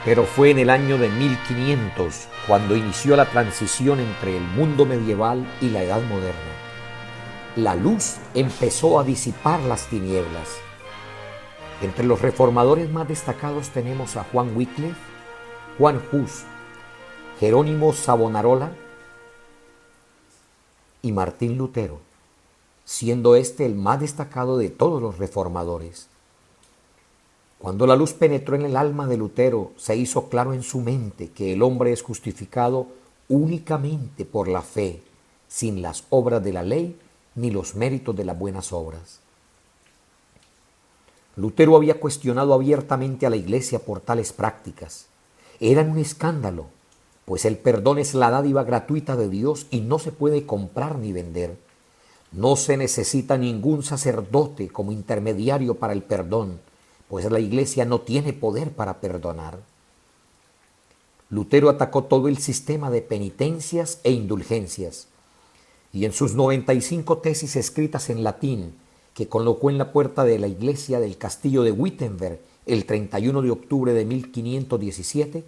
Pero fue en el año de 1500 cuando inició la transición entre el mundo medieval y la Edad Moderna. La luz empezó a disipar las tinieblas. Entre los reformadores más destacados tenemos a Juan Wycliffe, Juan Hus, Jerónimo Savonarola y Martín Lutero, siendo este el más destacado de todos los reformadores. Cuando la luz penetró en el alma de Lutero, se hizo claro en su mente que el hombre es justificado únicamente por la fe, sin las obras de la ley ni los méritos de las buenas obras. Lutero había cuestionado abiertamente a la Iglesia por tales prácticas. Eran un escándalo, pues el perdón es la dádiva gratuita de Dios y no se puede comprar ni vender. No se necesita ningún sacerdote como intermediario para el perdón, pues la Iglesia no tiene poder para perdonar. Lutero atacó todo el sistema de penitencias e indulgencias, y en sus 95 tesis escritas en latín, que colocó en la puerta de la iglesia del castillo de Wittenberg el 31 de octubre de 1517,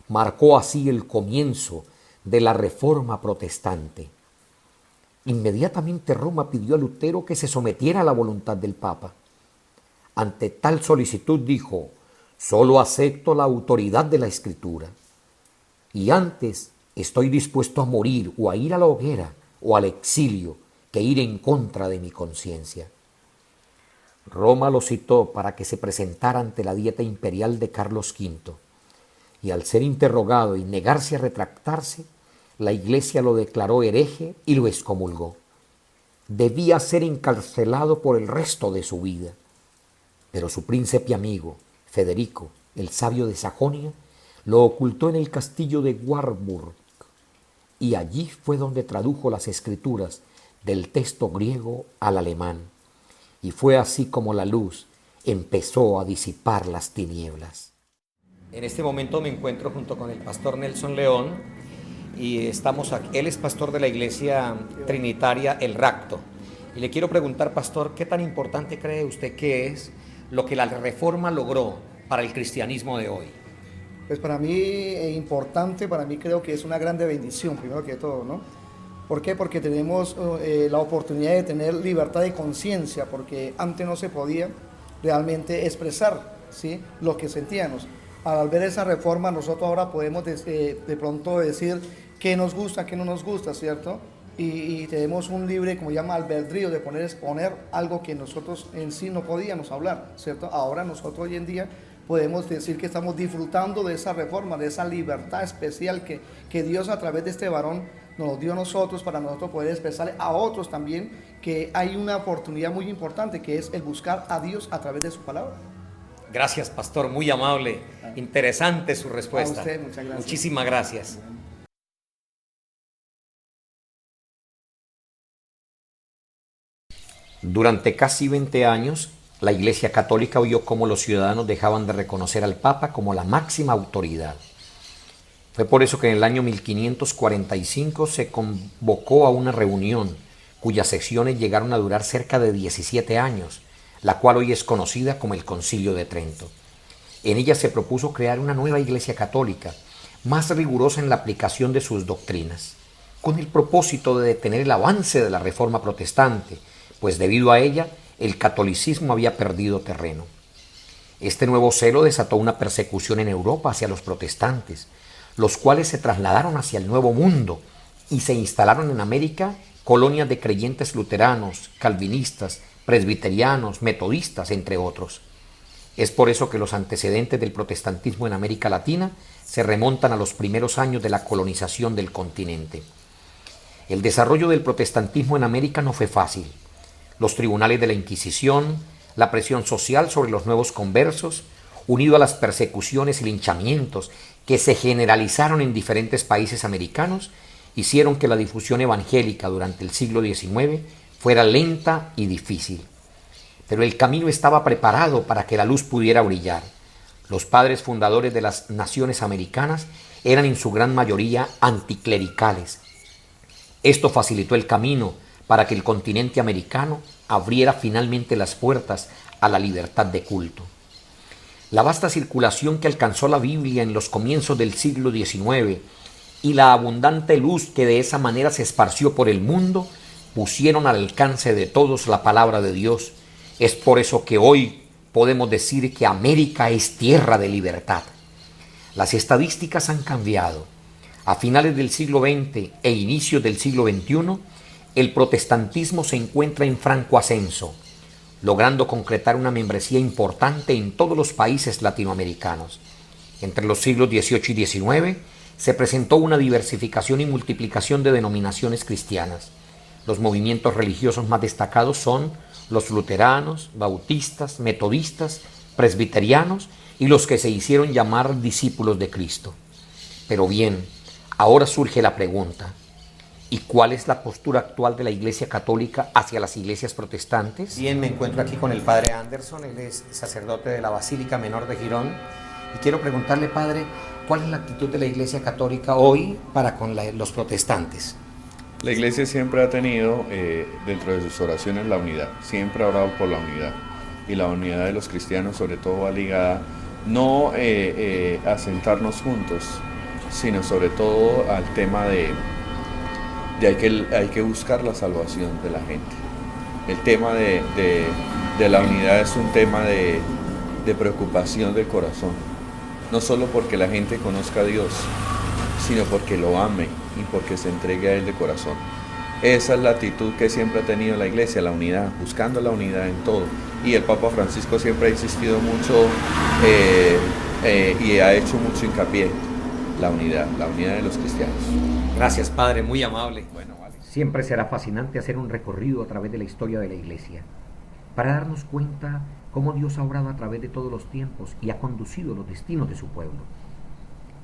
marcó así el comienzo de la Reforma protestante. Inmediatamente Roma pidió a Lutero que se sometiera a la voluntad del Papa. Ante tal solicitud dijo: solo acepto la autoridad de la Escritura, y antes estoy dispuesto a morir o a ir a la hoguera o al exilio que ir en contra de mi conciencia. Roma lo citó para que se presentara ante la dieta imperial de Carlos V, y al ser interrogado y negarse a retractarse, la Iglesia lo declaró hereje y lo excomulgó. Debía ser encarcelado por el resto de su vida. Pero su príncipe amigo, Federico, el sabio de Sajonia, lo ocultó en el castillo de Warburg, y allí fue donde tradujo las escrituras del texto griego al alemán. Y fue así como la luz empezó a disipar las tinieblas. En este momento me encuentro junto con el pastor Nelson León y estamos aquí. Él es pastor de la iglesia trinitaria El Racto. Y le quiero preguntar, pastor, ¿qué tan importante cree usted que es lo que la Reforma logró para el cristianismo de hoy? Pues para mí importante, para mí creo que es una grande bendición, primero que todo, ¿no? ¿Por qué? Porque tenemos la oportunidad de tener libertad de conciencia, porque antes no se podía realmente expresar, ¿sí?, lo que sentíamos. Al ver esa reforma, nosotros ahora podemos de pronto decir qué nos gusta, qué no nos gusta, ¿cierto? Y tenemos un libre, como llama, albedrío de exponer algo que nosotros en sí no podíamos hablar, ¿cierto? Ahora nosotros hoy en día podemos decir que estamos disfrutando de esa reforma, de esa libertad especial que Dios a través de este varón nos dio a nosotros, para nosotros poder expresarle a otros también que hay una oportunidad muy importante, que es el buscar a Dios a través de su palabra. Gracias, pastor, muy amable, interesante su respuesta. A usted, muchas gracias. Muchísimas gracias. Durante casi 20 años, la Iglesia Católica vio cómo los ciudadanos dejaban de reconocer al Papa como la máxima autoridad. Fue por eso que en el año 1545 se convocó a una reunión cuyas sesiones llegaron a durar cerca de 17 años, la cual hoy es conocida como el Concilio de Trento. En ella se propuso crear una nueva Iglesia Católica, más rigurosa en la aplicación de sus doctrinas, con el propósito de detener el avance de la Reforma protestante, pues debido a ella el catolicismo había perdido terreno. Este nuevo celo desató una persecución en Europa hacia los protestantes, los cuales se trasladaron hacia el Nuevo Mundo y se instalaron en América colonias de creyentes luteranos, calvinistas, presbiterianos, metodistas, entre otros. Es por eso que los antecedentes del protestantismo en América Latina se remontan a los primeros años de la colonización del continente. El desarrollo del protestantismo en América no fue fácil. Los tribunales de la Inquisición, la presión social sobre los nuevos conversos, unido a las persecuciones y linchamientos que se generalizaron en diferentes países americanos, hicieron que la difusión evangélica durante el siglo XIX fuera lenta y difícil. Pero el camino estaba preparado para que la luz pudiera brillar. Los padres fundadores de las naciones americanas eran en su gran mayoría anticlericales. Esto facilitó el camino para que el continente americano abriera finalmente las puertas a la libertad de culto. La vasta circulación que alcanzó la Biblia en los comienzos del siglo XIX y la abundante luz que de esa manera se esparció por el mundo pusieron al alcance de todos la palabra de Dios. Es por eso que hoy podemos decir que América es tierra de libertad. Las estadísticas han cambiado. A finales del siglo XX e inicios del siglo XXI, el protestantismo se encuentra en franco ascenso, logrando concretar una membresía importante en todos los países latinoamericanos. Entre los siglos XVIII y XIX se presentó una diversificación y multiplicación de denominaciones cristianas. Los movimientos religiosos más destacados son los luteranos, bautistas, metodistas, presbiterianos y los que se hicieron llamar discípulos de Cristo. Pero bien, ahora surge la pregunta: ¿y cuál es la postura actual de la Iglesia Católica hacia las iglesias protestantes? Bien, me encuentro aquí con el Padre Anderson, él es sacerdote de la Basílica Menor de Girón. Y quiero preguntarle, Padre, ¿cuál es la actitud de la Iglesia Católica hoy para con los protestantes? La Iglesia siempre ha tenido dentro de sus oraciones la unidad, siempre ha orado por la unidad. Y la unidad de los cristianos sobre todo va ligada no a sentarnos juntos, sino sobre todo al tema de hay que buscar la salvación de la gente. El tema de la unidad es un tema de preocupación del corazón, no solo porque la gente conozca a Dios, sino porque lo ame y porque se entregue a Él de corazón. Esa es la actitud que siempre ha tenido la Iglesia, la unidad, buscando la unidad en todo. Y el Papa Francisco siempre ha insistido mucho y ha hecho mucho hincapié la unidad de los cristianos. Gracias, Padre, muy amable. Bueno, vale. Siempre será fascinante hacer un recorrido a través de la historia de la Iglesia, para darnos cuenta cómo Dios ha obrado a través de todos los tiempos y ha conducido los destinos de su pueblo.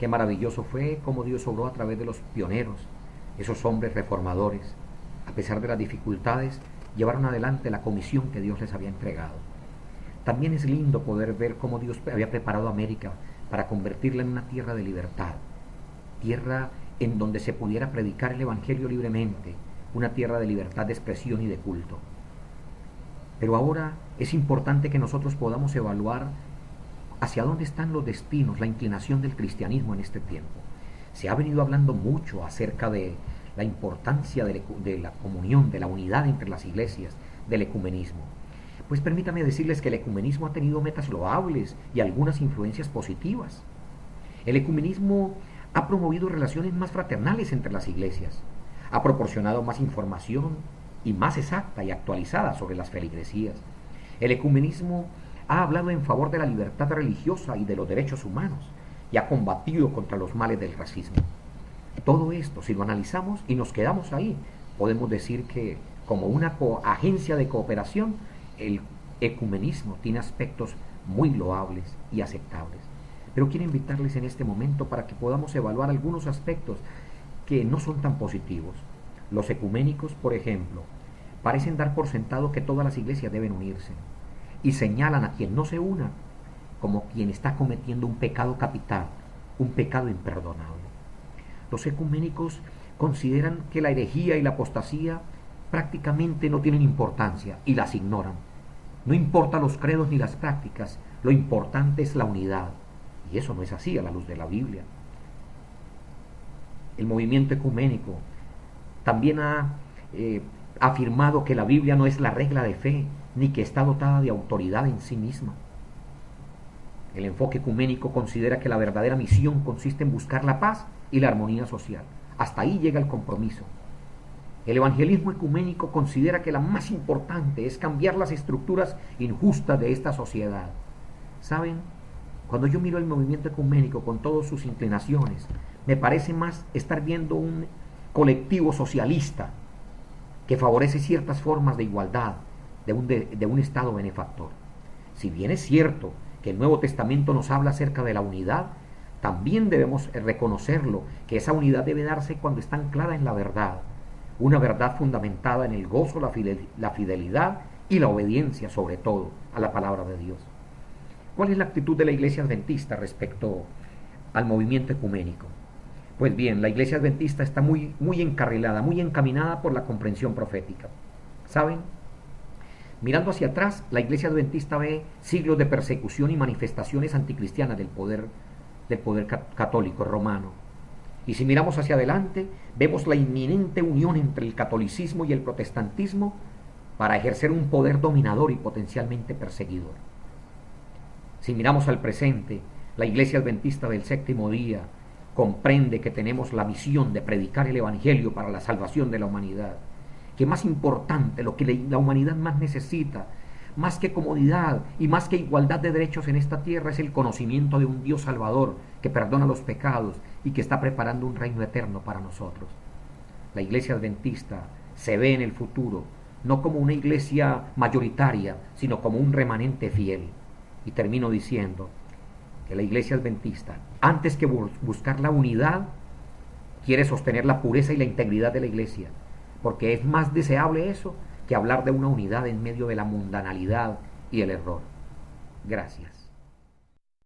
Qué maravilloso fue cómo Dios obró a través de los pioneros, esos hombres reformadores. A pesar de las dificultades, llevaron adelante la comisión que Dios les había entregado. También es lindo poder ver cómo Dios había preparado a América para convertirla en una tierra de libertad, tierra en donde se pudiera predicar el Evangelio libremente, una tierra de libertad de expresión y de culto. Pero ahora es importante que nosotros podamos evaluar hacia dónde están los destinos, la inclinación del cristianismo en este tiempo. Se ha venido hablando mucho acerca de la importancia de la comunión, de la unidad entre las iglesias, del ecumenismo. Pues permítame decirles que el ecumenismo ha tenido metas loables y algunas influencias positivas. El ecumenismo ha promovido relaciones más fraternales entre las iglesias, ha proporcionado más información y más exacta y actualizada sobre las feligresías. El ecumenismo ha hablado en favor de la libertad religiosa y de los derechos humanos y ha combatido contra los males del racismo. Todo esto, si lo analizamos y nos quedamos ahí, podemos decir que como una agencia de cooperación, el ecumenismo tiene aspectos muy loables y aceptables. Pero quiero invitarles en este momento para que podamos evaluar algunos aspectos que no son tan positivos. Los ecuménicos, por ejemplo, parecen dar por sentado que todas las iglesias deben unirse y señalan a quien no se una como quien está cometiendo un pecado capital, un pecado imperdonable. Los ecuménicos consideran que la herejía y la apostasía prácticamente no tienen importancia y las ignoran. No importa los credos ni las prácticas, lo importante es la unidad. Y eso no es así a la luz de la Biblia. El movimiento ecuménico también ha afirmado que la Biblia no es la regla de fe, ni que está dotada de autoridad en sí misma. El enfoque ecuménico considera que la verdadera misión consiste en buscar la paz y la armonía social. Hasta ahí llega el compromiso. El evangelismo ecuménico considera que la más importante es cambiar las estructuras injustas de esta sociedad. ¿Saben? Cuando yo miro el movimiento ecuménico con todas sus inclinaciones, me parece más estar viendo un colectivo socialista que favorece ciertas formas de igualdad de un Estado benefactor. Si bien es cierto que el Nuevo Testamento nos habla acerca de la unidad, también debemos reconocerlo, que esa unidad debe darse cuando está anclada en la verdad, una verdad fundamentada en el gozo, la fidelidad y la obediencia, sobre todo, a la palabra de Dios. ¿Cuál es la actitud de la Iglesia Adventista respecto al movimiento ecuménico? Pues bien, la Iglesia Adventista está muy encarrilada, muy encaminada por la comprensión profética. ¿Saben? Mirando hacia atrás, la Iglesia Adventista ve siglos de persecución y manifestaciones anticristianas del poder católico romano. Y si miramos hacia adelante, vemos la inminente unión entre el catolicismo y el protestantismo para ejercer un poder dominador y potencialmente perseguidor. Si miramos al presente, la Iglesia Adventista del Séptimo Día comprende que tenemos la misión de predicar el Evangelio para la salvación de la humanidad, que más importante, lo que la humanidad más necesita, más que comodidad y más que igualdad de derechos en esta tierra, es el conocimiento de un Dios Salvador que perdona los pecados y que está preparando un reino eterno para nosotros. La Iglesia Adventista se ve en el futuro no como una iglesia mayoritaria, sino como un remanente fiel. Y termino diciendo que la Iglesia Adventista, antes que buscar la unidad, quiere sostener la pureza y la integridad de la Iglesia, porque es más deseable eso que hablar de una unidad en medio de la mundanalidad y el error. Gracias.